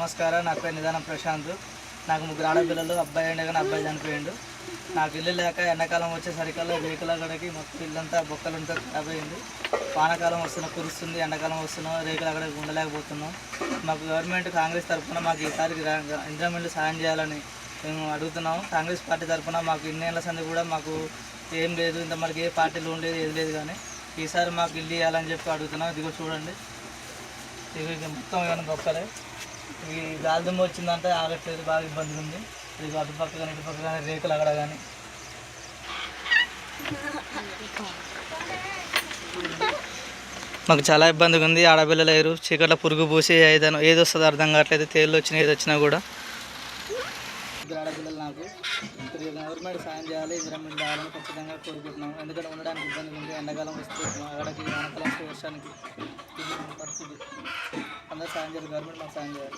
నమస్కారం. నా పేరు నిదానం ప్రశాంత్. నాకు ముగ్గురు ఆడపిల్లలు, అబ్బాయి ఉండే కానీ అబ్బాయి చనిపోయిండు. నాకు ఇల్లు లేక ఎండాకాలం వచ్చేసరికల్లా రేకుల గడకి మొత్తం ఇల్లంతా బొక్కలంతా ఖరాబ్ అయింది. వానాకాలం వస్తున్నా కురుస్తుంది, ఎండాకాలం వస్తున్నాం, రేకుల గడకి ఉండలేకపోతున్నాం. మాకు గవర్నమెంట్ కాంగ్రెస్ తరఫున మాకు ఈసారి ఇంద్రమిల్లు సాయం చేయాలని మేము అడుగుతున్నాం. కాంగ్రెస్ పార్టీ తరఫున మాకు ఇన్నేళ్ల సంది కూడా మాకు ఏం లేదు, ఇంత మనకి ఏ పార్టీలు ఉండేది ఏది లేదు, కానీ ఈసారి మాకు ఇల్లు ఇవ్వాలని చెప్పి అడుగుతున్నాం. ఇదిగో చూడండి, ఇది మొత్తం ఏమైనా గొప్పలే. ఈ గాలి దుమ్ము వచ్చిందంటే ఆగట్లేదు, బాగా ఇబ్బంది ఉంది. ఇది అటుపక్క కానీ ఇటుపక్క కానీ రేకులు అక్కడ కానీ మాకు చాలా ఇబ్బందిగా ఉంది. ఆడపిల్లలు లేరు, చీకట్లో పురుగు పూసి ఏది వస్తుందో అర్థం కావట్లేదు. తేళ్ళు వచ్చినా ఏది వచ్చినా కూడా ఇద్దరు ఆడపిల్లలు. నాకు గవర్నమెంట్ సాయం చేయాలి, ఇంద్రమిల్లు రావాలని ఖచ్చితంగా కోరుకుంటున్నాము. ఎందుకంటే ఉండడానికి ఇబ్బంది ఉంది. ఎండాకాలం వస్తే అక్కడికి వానకాలం వస్తే వర్షానికి పరిస్థితి అందరూ సాయం చేయాలి, గవర్నమెంట్ మాకు సాయం చేయాలి.